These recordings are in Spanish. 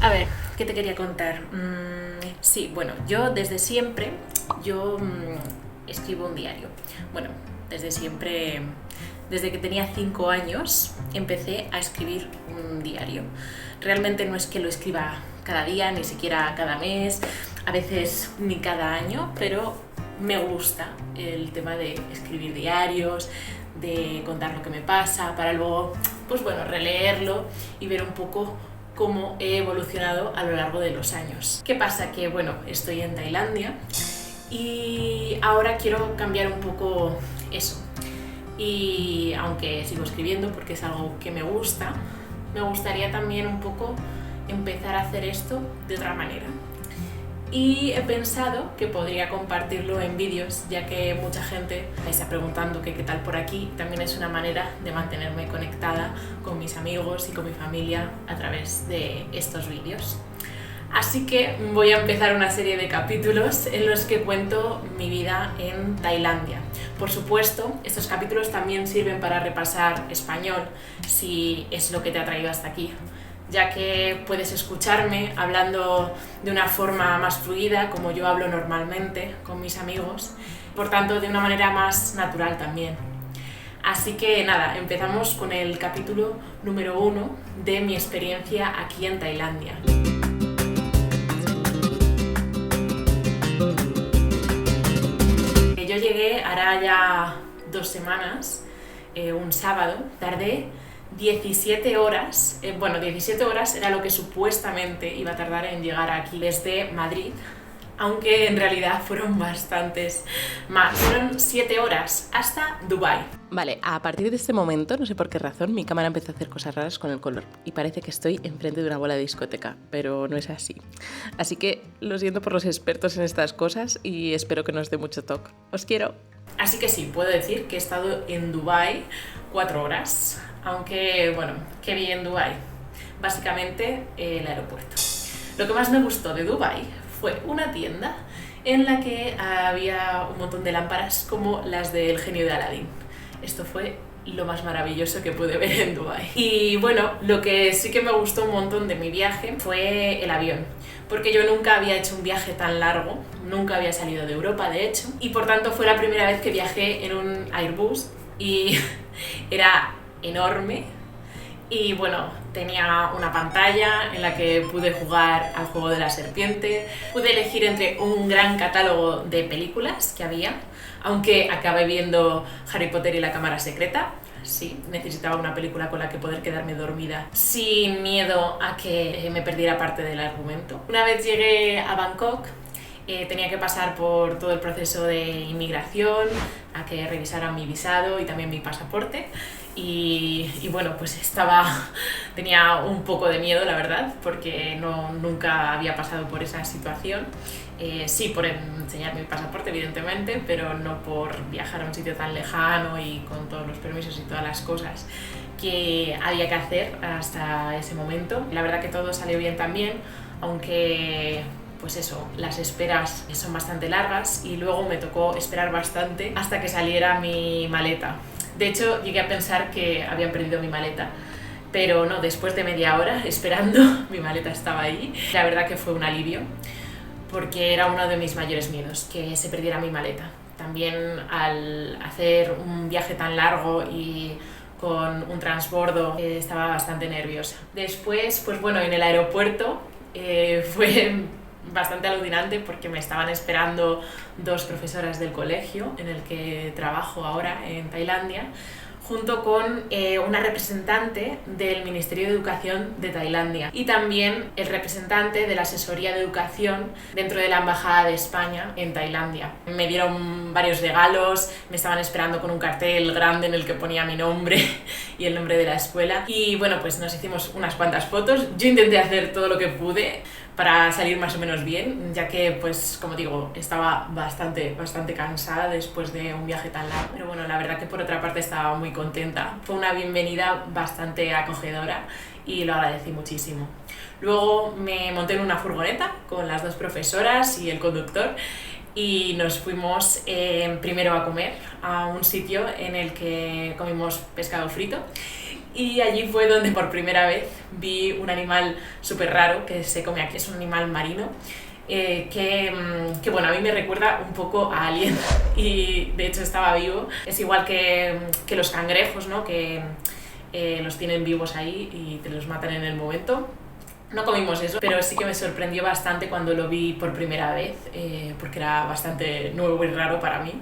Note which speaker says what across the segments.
Speaker 1: A ver, ¿qué te quería contar? Sí, bueno, yo desde siempre, yo escribo un diario. Bueno, desde siempre, desde que tenía 5 años, empecé a escribir un diario. Realmente no es que lo escriba cada día, ni siquiera cada mes, a veces ni cada año, pero me gusta el tema de escribir diarios, de contar lo que me pasa, para luego, pues bueno, releerlo y ver un poco cómo he evolucionado a lo largo de los años. ¿Qué pasa? Que bueno, estoy en Tailandia y ahora quiero cambiar un poco eso. Y aunque sigo escribiendo porque es algo que me gusta, me gustaría también un poco empezar a hacer esto de otra manera. Y he pensado que podría compartirlo en vídeos, ya que mucha gente me está preguntando que qué tal por aquí. También es una manera de mantenerme conectada con mis amigos y con mi familia a través de estos vídeos. Así que voy a empezar una serie de capítulos en los que cuento mi vida en Tailandia. Por supuesto, estos capítulos también sirven para repasar español, si es lo que te ha traído hasta aquí, ya que puedes escucharme hablando de una forma más fluida, como yo hablo normalmente con mis amigos, por tanto de una manera más natural también. Así que nada, empezamos con el capítulo número 1 de mi experiencia aquí en Tailandia. Yo llegué hará ya 2 semanas, un sábado, tardé 17 horas, 17 horas era lo que supuestamente iba a tardar en llegar aquí desde Madrid, aunque en realidad fueron bastantes más. Fueron 7 horas hasta Dubái.
Speaker 2: Vale, a partir de este momento, no sé por qué razón, mi cámara empezó a hacer cosas raras con el color y parece que estoy enfrente de una bola de discoteca, pero no es así. Así que lo siento por los expertos en estas cosas y espero que no os dé mucho toque. ¡Os quiero!
Speaker 1: Así que sí, puedo decir que he estado en Dubái 4 horas, aunque bueno, ¿qué vi en Dubái? Básicamente el aeropuerto. Lo que más me gustó de Dubái fue una tienda en la que había un montón de lámparas como las del genio de Aladín. Esto fue lo más maravilloso que pude ver en Dubái. Y bueno, lo que sí que me gustó un montón de mi viaje fue el avión, porque yo nunca había hecho un viaje tan largo, nunca había salido de Europa de hecho, y por tanto fue la primera vez que viajé en un Airbus y era enorme. Y bueno, tenía una pantalla en la que pude jugar al juego de la serpiente, pude elegir entre un gran catálogo de películas que había, aunque acabé viendo Harry Potter y la cámara secreta. Sí, necesitaba una película con la que poder quedarme dormida sin miedo a que me perdiera parte del argumento. Una vez llegué a Bangkok, tenía que pasar por todo el proceso de inmigración, a que revisaran mi visado y también mi pasaporte. Y bueno, pues tenía un poco de miedo, la verdad, porque nunca había pasado por esa situación. Sí, por enseñar mi pasaporte, evidentemente, pero no por viajar a un sitio tan lejano y con todos los permisos y todas las cosas que había que hacer hasta ese momento. La verdad que todo salió bien también, aunque pues eso, las esperas son bastante largas y luego me tocó esperar bastante hasta que saliera mi maleta. De hecho, llegué a pensar que habían perdido mi maleta, pero no, después de media hora esperando, mi maleta estaba ahí. La verdad que fue un alivio, porque era uno de mis mayores miedos, que se perdiera mi maleta. También al hacer un viaje tan largo y con un transbordo, estaba bastante nerviosa. Después, pues bueno, en el aeropuerto fue bastante alucinante porque me estaban esperando 2 profesoras del colegio en el que trabajo ahora en Tailandia, junto con una representante del Ministerio de Educación de Tailandia y también el representante de la Asesoría de Educación dentro de la Embajada de España en Tailandia. Me dieron varios regalos, me estaban esperando con un cartel grande en el que ponía mi nombre y el nombre de la escuela y bueno, pues nos hicimos unas cuantas fotos. Yo intenté hacer todo lo que pude para salir más o menos bien, ya que, pues, como digo, estaba bastante cansada después de un viaje tan largo. Pero bueno, la verdad que por otra parte estaba muy contenta. Fue una bienvenida bastante acogedora y lo agradecí muchísimo. Luego me monté en una furgoneta con las 2 profesoras y el conductor y nos fuimos primero a comer a un sitio en el que comimos pescado frito Y allí fue donde por primera vez vi un animal súper raro que se come aquí, es un animal marino. Que bueno, a mí me recuerda un poco a Alien y de hecho estaba vivo. Es igual que los cangrejos, ¿no? Que los tienen vivos ahí y te los matan en el momento. No comimos eso, pero sí que me sorprendió bastante cuando lo vi por primera vez, porque era bastante nuevo y raro para mí.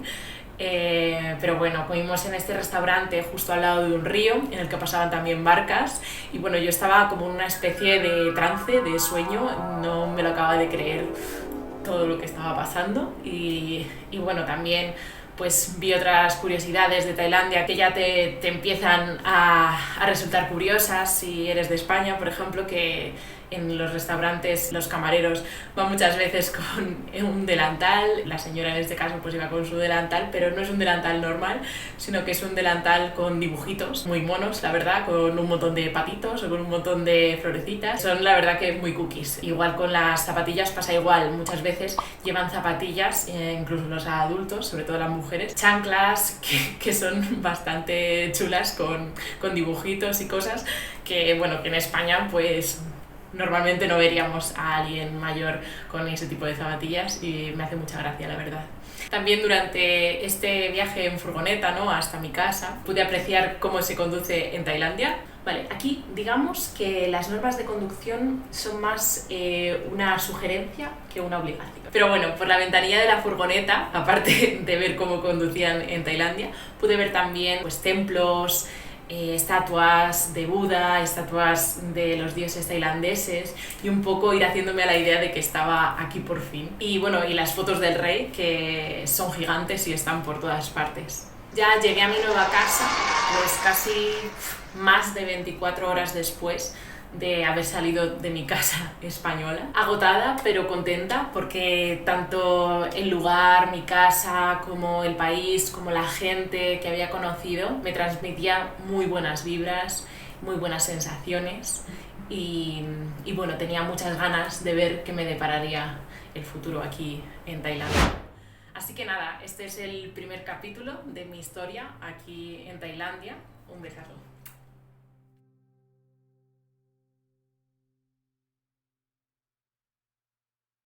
Speaker 1: Pero bueno, comimos en este restaurante justo al lado de un río en el que pasaban también barcas y bueno, yo estaba como en una especie de trance, de sueño, no me lo acababa de creer todo lo que estaba pasando y bueno, también pues vi otras curiosidades de Tailandia que ya te empiezan a resultar curiosas si eres de España, por ejemplo, que en los restaurantes los camareros van muchas veces con un delantal, la señora en este caso pues iba con su delantal, pero no es un delantal normal, sino que es un delantal con dibujitos muy monos, la verdad, con un montón de patitos o con un montón de florecitas, son la verdad que muy cookies. Igual con las zapatillas pasa igual, muchas veces llevan zapatillas, incluso los adultos, sobre todo las mujeres, chanclas que son bastante chulas con dibujitos y cosas que bueno, que en España pues normalmente no veríamos a alguien mayor con ese tipo de zapatillas y me hace mucha gracia, la verdad. También durante este viaje en furgoneta, ¿no?, hasta mi casa, pude apreciar cómo se conduce en Tailandia. Vale, aquí digamos que las normas de conducción son más una sugerencia que una obligación. Pero bueno, por la ventanilla de la furgoneta, aparte de ver cómo conducían en Tailandia, pude ver también pues templos, estatuas de Buda, estatuas de los dioses tailandeses y un poco ir haciéndome a la idea de que estaba aquí por fin. Y bueno, y las fotos del rey que son gigantes y están por todas partes. Ya llegué a mi nueva casa, pues casi más de 24 horas después de haber salido de mi casa española. Agotada, pero contenta, porque tanto el lugar, mi casa, como el país, como la gente que había conocido, me transmitía muy buenas vibras, muy buenas sensaciones y bueno, tenía muchas ganas de ver qué me depararía el futuro aquí en Tailandia. Así que nada, este es el primer capítulo de mi historia aquí en Tailandia. Un besazo.